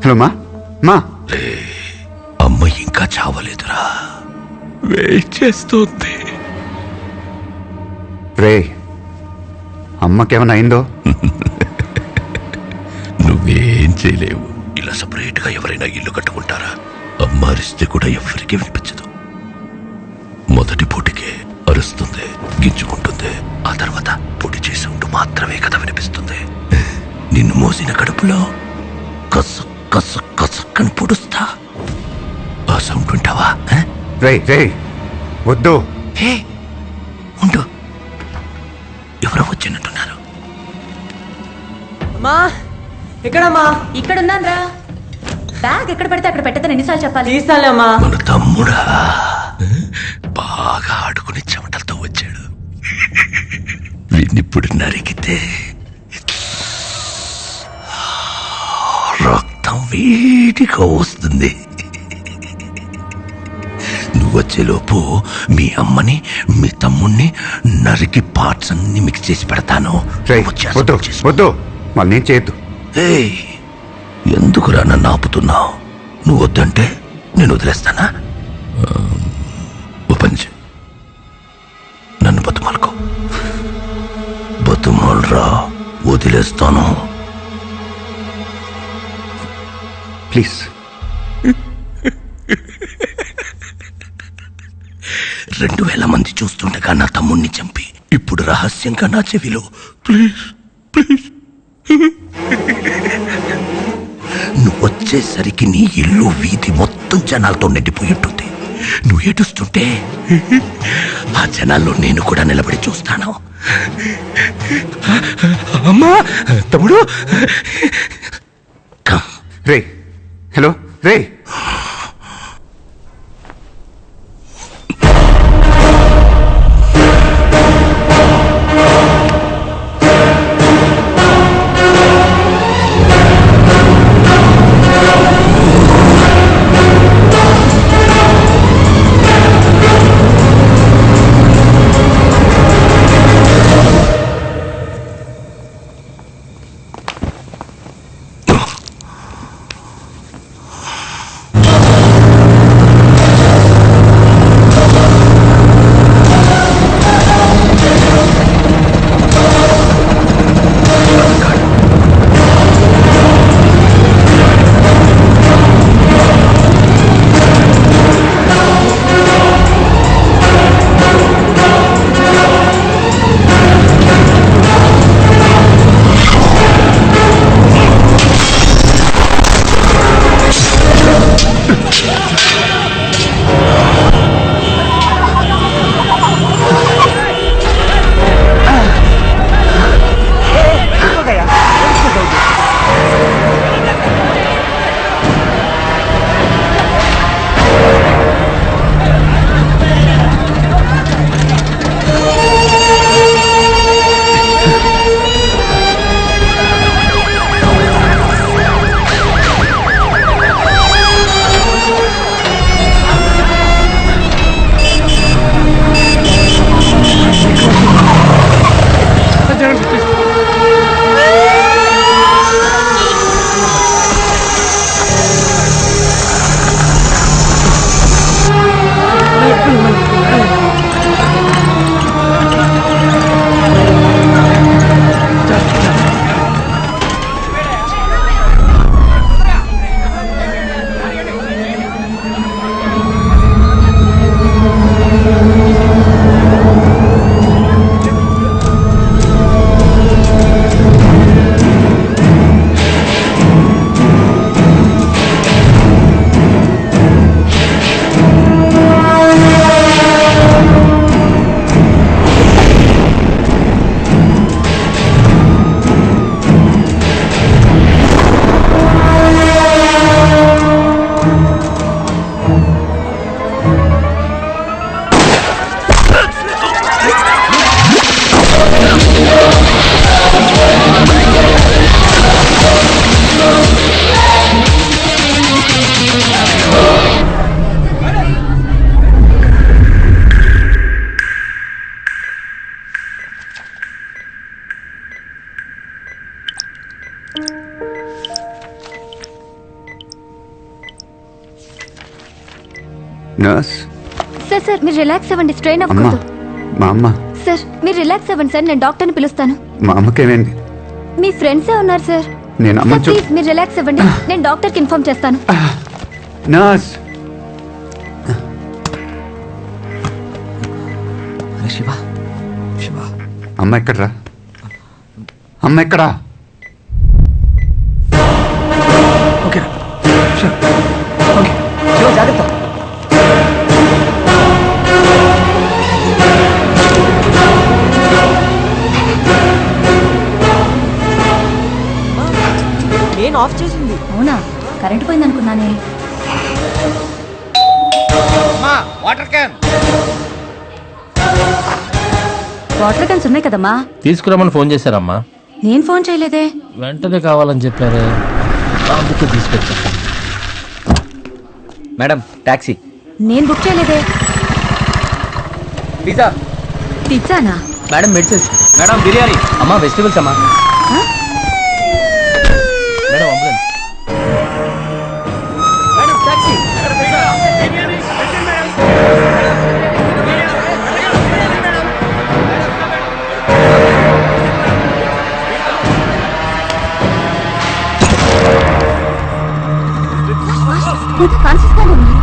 Hello మా మా అమ్మ ఇంకా చావలేదురా, వెయిట్ చేస్తోంది. రే అమ్మకేమైనా అయిందో? నువ్వేం చేయలేవు. ఇలా సపరేట్ గా ఎవరైనా ఇల్లు కట్టుకుంటారా? అమ్మ అరిస్తే కూడా ఎవరికి వినిపించదు. మొదటి పూటికే అరుస్తుంది, గింజుకుంటుంది. ఆ తర్వాత పొడి చేసి ఉంటూ మాత్రమే కదా వినిపిస్తుంది. నిన్ను మోసిన కడుపులో కసు కసు కసక్కని పొడుస్తా. ఆ సౌండ్ వింటావా? రే రే వద్దు. హే ఉండు, ఎవరో వచ్చినట్టున్నారు. అమ్మా ఎక్కడమ్మా? ఇక్కడున్నాను రా. బ్యాగ్ ఎక్కడ పడితే అక్కడ పెట్టదని ఎన్నిసార్లు చెప్పాలి? తీసాలేమ్మా. మన తమ్ముడా బాగా ఆడుకుని చెమటలతో వచ్చాడు. వీడినిప్పుడు నరికితే రక్తం వేడిగా వస్తుంది. నువ్వు వచ్చేలోపు మీ అమ్మని మీ తమ్ముణ్ణి నరికి పార్ట్స్ అన్ని మిక్స్ చేసి పెడతాను. రే వద్దు వద్దు, మళ్ళీ నేను చేయొద్దు. ఎందుకురా నన్ను ఆపుతున్నావు? నువ్వు వద్దంటే నేను వదిలేస్తానా? ఓపెన్ చే, నన్ను బతుమాలుకో. బతుమాలరా, వదిలేస్తాను. ప్లీజ్. 2000 మంది చూస్తుండగా నా తమ్ముణ్ణి చంపి ఇప్పుడు రహస్యంగా నా చెవిలో ప్లీజ్ ప్లీజ్. నువ్వు వచ్చేసరికి నీ ఇల్లు వీధి మొత్తం జనాలతో నిండిపోయి ఉంటుంది. నువ్వు ఏడుస్తుంటే ఆ జనాల్లో నేను కూడా నిలబడి చూస్తాను. అమ్మా తమ్ముడు. రే హలో రే. నర్స్. సార్ సార్ మీరు రిలాక్స్ అవ్వండి, స్ట్రెయిన్ అమ్మా, అవ్వకూడదు. మా అమ్మ. సార్ మీరు రిలాక్స్ అవ్వండి సార్, నేను డాక్టర్ని పిలుస్తాను. మా అమ్మకేమైంది? మీ ఫ్రెండ్సే ఉన్నారు సార్. నేను అమ్మ సార్ ప్లీజ్ మీరు రిలాక్స్ అవ్వండి, నేను డాక్టర్కి ఇన్ఫార్మ్ చేస్తాను. నర్స్. శివ శివ అమ్మ ఎక్కడ్రా? అమ్మ ఎక్కడా? ఓకే షూర్ ఓకే శివ జాగ్రత్త. నేను ఆఫ్ చేసింది. అవునా, కరెంట్ పోయింది అనుకున్నానే. వాటర్ క్యాన్ వాటర్ క్యాన్స్ ఉన్నాయి కదమ్మా. తీసుకురమ్మని ఫోన్ చేశారమ్మా. నేను ఫోన్ చేయలేదే. వెంటనే కావాలని చెప్పారు, అందుకే తీసుకొచ్చా. Madam taxi. నేను బుక్ చేయలేదే. పిజ్జా. పిజ్జానా? Madam medicines. మేడం బిర్యానీ. అమ్మా వెజిటబుల్స్ అమ్మా. Madam ambulance. Madam taxi. Conscious గానే ఉంది.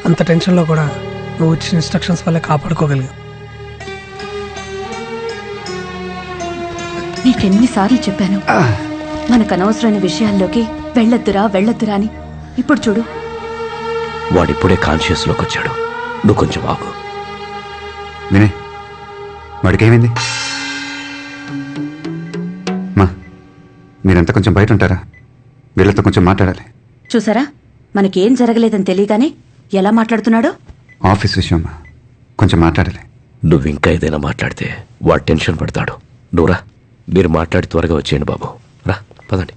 అంత టెన్షన్లో కూడా నువ్వు ఇచ్చిన ఇన్స్ట్రక్షన్స్ వల్ల కాపాడుకోగలిగా. నీకెన్నిసార్లు చెప్పాను మనకు అనవసరమైన విషయాల్లోకి వెళ్ళొద్దురా అని. ఇప్పుడు చూడు. వాడిప్పుడే కాన్షియస్లోకి వచ్చాడు, నువ్వు కొంచెం ఆగు. వినయ్, వాడికేమైంది? మా మీరంతా కొంచెం బయట ఉంటారా? వీళ్ళతో కొంచెం మాట్లాడాలి. చూసారా, మనకేం జరగలేదని తెలియగానే ఎలా మాట్లాడుతున్నాడో. ఆఫీస్ విషయం కొంచెం మాట్లాడాలి. నువ్వు ఇంకా ఏదైనా మాట్లాడితే వాడు టెన్షన్ పడతాడు. నువ్వురా, మీరు మాట్లాడి త్వరగా వచ్చేయండి బాబు. రా పదండి.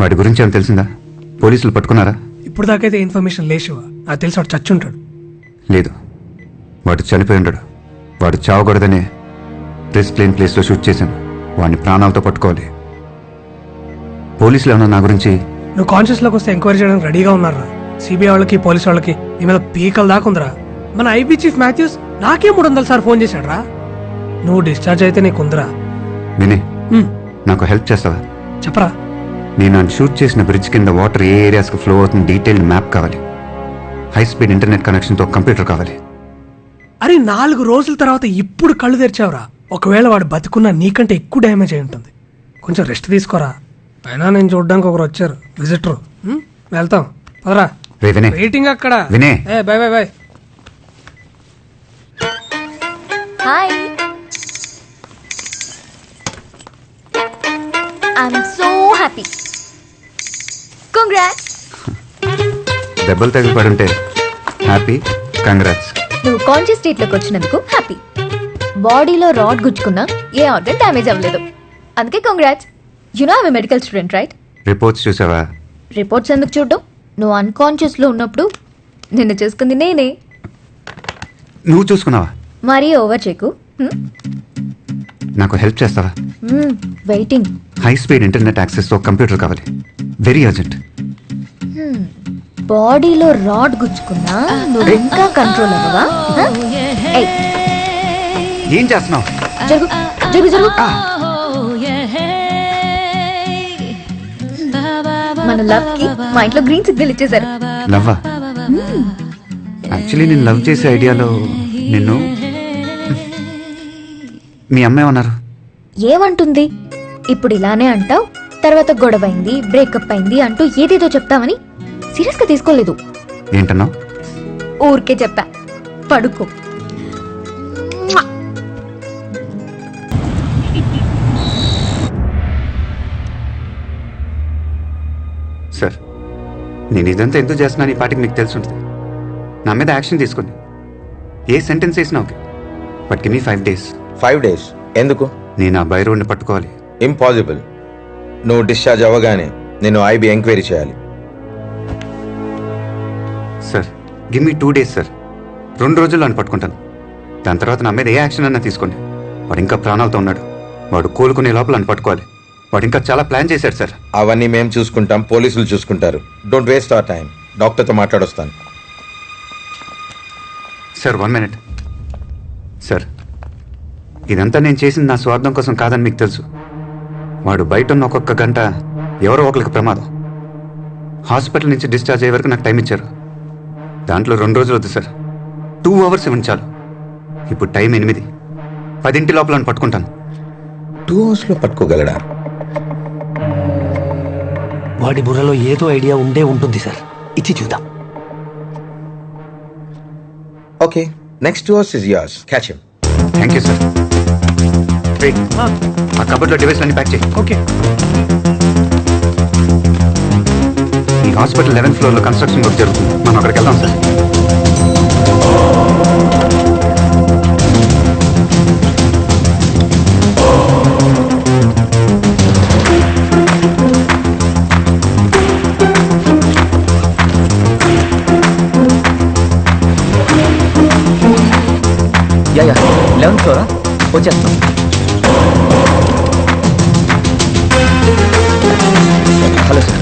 వాడి గురించి ఏమైనా తెలిసిందా? పోలీసులు పట్టుకున్నారా? ఇప్పుడు దాకైతే ఇన్ఫర్మేషన్ లేచివా, నాకు తెలిసి వాడు చచ్చుంటాడు. లేదు, వాడు చనిపోయి ఉండడు. వాడు చావకూడదనే రిస్క్ లేని ప్లేస్లో షూట్ చేశాను. వాడిని ప్రాణాలతో పట్టుకోవాలి. పోలీసులు ఏమన్నా నా గురించి? నువ్వు కాన్షియస్లోకి వస్తే ఎంక్వైరీ చేయడానికి రెడీగా ఉన్నారా? సిబిఐ వాళ్ళకి పోలీసు వాళ్ళకి నీ మీద పీకల దాకా ఉందిరా. మన ఐబీ చీఫ్ మాథ్యూస్ నాకే 300 సార్లు ఫోన్ చేశాడు రా. నువ్వు డిశ్చార్జ్ అయితే నీకుందిరా. వినయ్, నాకు హెల్ప్ చేస్తావా? చెప్పరా. నేను నన్ను షూట్ చేసిన బ్రిడ్జ్ కింద వాటర్ ఏ ఏరియాస్కి ఫ్లో అవుతుంది డీటెయిల్డ్ మ్యాప్ కావాలి. హై స్పీడ్ ఇంటర్నెట్ కనెక్షన్తో కంప్యూటర్ కావాలి. అరే 4 రోజుల తర్వాత ఇప్పుడు కళ్ళు తెరిచావురా. ఒకవేళ వాడు బతుకున్నా నీకంటే ఎక్కువ డ్యామేజ్ అయి ఉంటుంది. కొంచెం రెస్ట్ తీసుకోరా. అయినా నేను చూడడానికి ఒకరు వచ్చారు, విజిటర్. వెళ్తాం పదరా. రే వినయ్, వెయిటింగ్ అక్కడ. Vinay. By by by. Hi, I'm so happy. Congrats. దెబ్బలు తగిలి పడుంటే హ్యాపీ, కంగ్రాట్స్. నువ్వు కాన్షియస్ స్టేట్లోకి వచ్చినందుకు హ్యాపీ. బాడీలో రాడ్ గుచ్చుకున్నా ఏ ఆర్గన్ డ్యామేజ్ అవ్వలేదు, అందుకే congrats. You know I'm a medical student right? Reports చూసావా? రిపోర్ట్స్ ఎందుకు చూడడం? నువ్వు అన్కాన్షియస్లో ఉన్నప్పుడు నిన్ను చేసుకుంది నేనే. నువ్వు చూసుకున్నావా? మరీ ఓవర్ చెక్కు. నాకు హెల్ప్ చేస్తావా? వెయిటింగ్. హై స్పీడ్ ఇంటర్నెట్ యాక్సెస్తో కంప్యూటర్ కావాలి, వెరీ అర్జెంట్. బాడీలో రాడ్ గుచ్చుకున్నా నువ్వు ఇంకా కంట్రోల్ అవ్వవా? ఏయ్, ఏం చేస్తున్నావు? జరుగు జరుగు జరుగు. మన లవ్ కి మా ఇంట్లో గ్రీన్ సిగ్నల్ ఇచ్చేసారు. లవ్వా? యాక్చువల్లీ నేను లవ్ చేసే ఐడియాలో నిన్ను మీ అమ్మ ఏమన్నారు? ఏమంటుంది? ఇప్పుడు ఇలానే అంటావు, తర్వాత గొడవైంది, బ్రేకప్ అయింది అంటూ ఏదేదో చెప్తామని సీరియస్ గా తీసుకోలేదు. ఏంటన్నావు? ఊరికే చెప్పా, పడుకో. సార్, నేను ఇదంతా ఎందుకు చేస్తున్నాను ఈ పాటికి మీకు తెలిసి ఉంటుంది. నా మీద యాక్షన్ తీసుకోండి. ఏ సెంటెన్స్ వేసినా okay, but give me 5 days. 5 days ఎందుకు? నేను ఆ బై రోడ్ని పట్టుకోవాలి. ఇంపాసిబుల్. నువ్వు డిశ్చార్జ్ అవ్వగానే నేను ఐబీ ఎంక్వైరీ చేయాలి. Sir, give me 2 days sir. 2 రోజుల్లో అని పట్టుకుంటాను. దాని తర్వాత నా మీద ఏ యాక్షన్ అన్నా తీసుకోండి. వాడు ఇంకా ప్రాణాలతో ఉన్నాడు. వాడు కోలుకునే లోపల అని పట్టుకోవాలి. వాడు ఇంకా చాలా ప్లాన్ చేశాడు సార్. అవన్నీ మేము చూసుకుంటాం, పోలీసులు చూసుకుంటారు. Don't waste our time. డాక్టర్తో మాట్లాడొస్తాను. Sir 1 minute. సార్, ఇదంతా నేను చేసింది నా స్వార్థం కోసం కాదని మీకు తెలుసు. వాడు బయట ఉన్న ఒక్కొక్క గంట ఎవరో ఒకరికి ప్రమాదం. హాస్పిటల్ నుంచి డిశ్చార్జ్ అయ్యే వరకు నాకు టైం ఇచ్చారు. దాంట్లో 2 రోజులు వద్దు సార్, 2 hours ఇవ్వండి చాలు. ఇప్పుడు టైం 8. 10 లోపల నన్ను పట్టుకుంటాను. 2 hours పట్టుకోగలడా? వాడి బుర్రలో ఏదో ఐడియా ఉండే ఉంటుంది సార్. ఇచ్చి చూద్దాం. Okay, next 2 hours is yours. Catch him. Thank you sir. ఆ కబర్లో డివైస్ అన్ని ప్యాక్ చేయి. ఓకే. ఈ హాస్పిటల్ 11th floor లో కన్స్ట్రక్షన్ వర్క్ జరుగుతుంది. మనం అక్కడికి వెళ్దాం సార్. యా 11th floor వచ్చేస్తాం. Hello sir.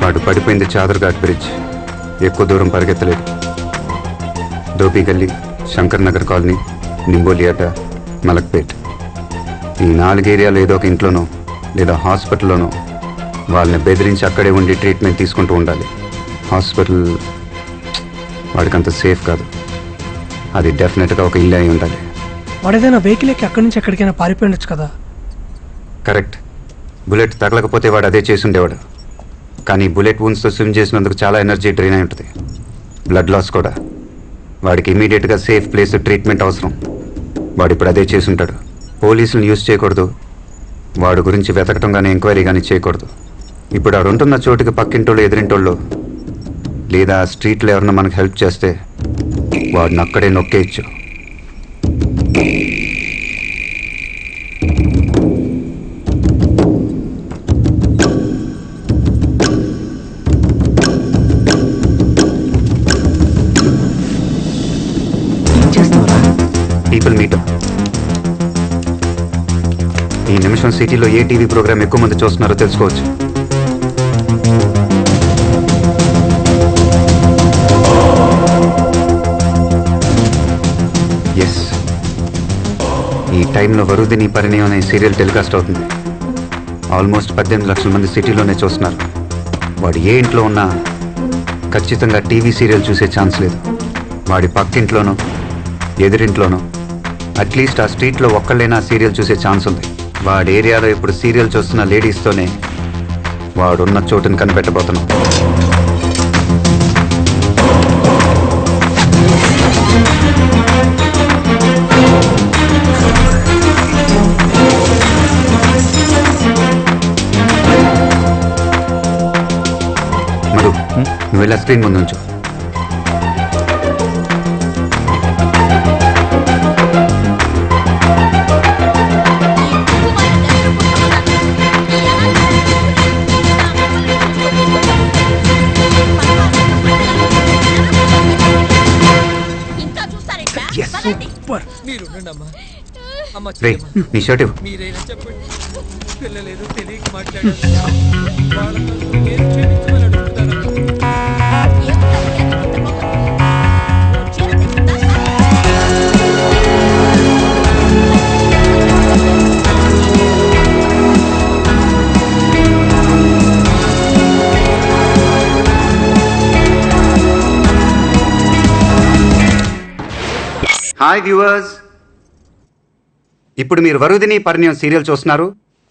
వాడు పడిపోయింది చాదర్ఘాట్ బ్రిడ్జ్. ఎక్కువ దూరం పరిగెత్తలేదు. దోపి గల్లీ, శంకర్ నగర్ కాలనీ, నింబోలి అడ్డ, మలక్పేట్, ఈ 4 ఏరియాలో ఏదో ఒక ఇంట్లోనో లేదా హాస్పిటల్లోనో వాళ్ళని బెదిరించి అక్కడే ఉండి ట్రీట్మెంట్ తీసుకుంటూ ఉండాలి. హాస్పిటల్ వాడికంత సేఫ్ కాదు. అది డెఫినెట్గా ఒక ఇల్లు అయి ఉండాలి. వాడు ఏదైనా వెహికల్ ఎక్కి అక్కడి నుంచి ఎక్కడికైనా పారిపోయి ఉండొచ్చు కదా. కరెక్ట్. బుల్లెట్ తగలకపోతే వాడు అదే చేసి ఉండేవాడు. కానీ బుల్లెట్ వూన్స్తో స్విమ్ చేసినందుకు చాలా ఎనర్జీ డ్రైన్ అయి ఉంటుంది. బ్లడ్ లాస్ కూడా. వాడికి ఇమీడియట్గా సేఫ్ ప్లేస్ ట్రీట్మెంట్ అవసరం. వాడు ఇప్పుడు అదే చేసి ఉంటాడు. పోలీసులను యూజ్ చేయకూడదు. వాడు గురించి వెతకటం కానీ ఎంక్వైరీ కానీ చేయకూడదు. ఇప్పుడు ఆడు ఉంటున్న చోటుకి పక్కింటోళ్ళు, ఎదురింటోళ్ళు లేదా స్ట్రీట్లో ఎవరన్నా మనకు హెల్ప్ చేస్తే వాడిని అక్కడే నొక్కేయచ్చు. People metre. ఈ నిమిషం సిటీలో ఏ టీవీ ప్రోగ్రామ్ ఎక్కువ మంది చూస్తున్నారో తెలుసుకోవచ్చు. ఎస్, ఈ టైంలో వరుదిని పరిణయం అనే సీరియల్ టెలికాస్ట్ అవుతుంది. ఆల్మోస్ట్ 18 లక్షల మంది సిటీలోనే చూస్తున్నారు. వాడు ఏ ఇంట్లో ఉన్నా ఖచ్చితంగా టీవీ సీరియల్ చూసే ఛాన్స్ లేదు. వాడి పక్కింట్లోనో ఎదురింట్లోనో అట్లీస్ట్ ఆ స్ట్రీట్లో ఒక్కళ్ళైనా సీరియల్ చూసే ఛాన్స్ ఉంది. వాడి ఏరియాలో ఇప్పుడు సీరియల్ చూస్తున్న లేడీస్తోనే వాడున్న చోటుని కనిపెట్టబోతున్నాం. మధు, నువ్వు వెళ్ళా స్క్రీన్ ముందు ఉంచు. సూపర్. రే, నీ షర్ట్ ఇవ్వు. హాయ్ వ్యూవర్స్, ఇప్పుడు మీరు వరుదిని పరిణయం సీరియల్ చూస్తున్నారు.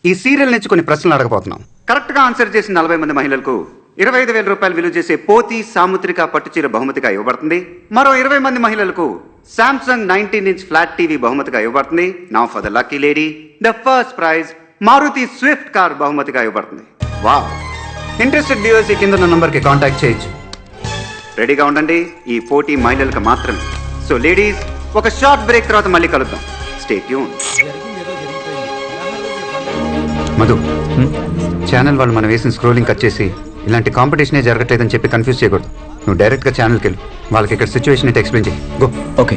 ఈ సీరియల్ నుంచి కొన్ని ప్రశ్నలు అడగబోతున్నాం. కరెక్ట్గా ఆన్సర్ చేసిన 40 మంది మహిళలకు 25,000 రూపాయలు విలువ చేసే పోతి సాముద్రిక పట్టుచీర బహుమతిగా ఇవ్వబడుతుంది. మరో 20 మంది మహిళలకు సామ్సంగ్ 19-inch ఫ్లాట్ టీవీ బహుమతిగా ఇవ్వబడుతుంది. Now for the lucky lady, the first prize Maruti swift car బహుమతిగా ఇవ్వబడుతుంది. వావ్! ఇంట్రెస్టెడ్ వ్యూవర్స్ ఈ కింద నంబర్కి కాంటాక్ట్ చేయొచ్చు. రెడీగా ఉండండి, ఈ పోటీ మహిళలకు మాత్రమే. సో లేడీస్, ఒక షార్ట్ బ్రేక్ తర్వాత మళ్ళీ కలుద్దాం. Stay tune. మధు, ఛానల్ వాళ్ళు మనం వేసిన స్క్రోలింగ్ కట్ చేసి ఇలాంటి కాంపిటీషనే జరగట్లేదని చెప్పి కన్ఫ్యూజ్ చేయకూడదు. నువ్వు డైరెక్ట్గా ఛానల్కి వెళ్ళు, వాళ్ళకి ఇక్కడ సిచ్యువేషన్ ఏంటి ఎక్స్ప్లెయిన్ చేయి. గో. ఓకే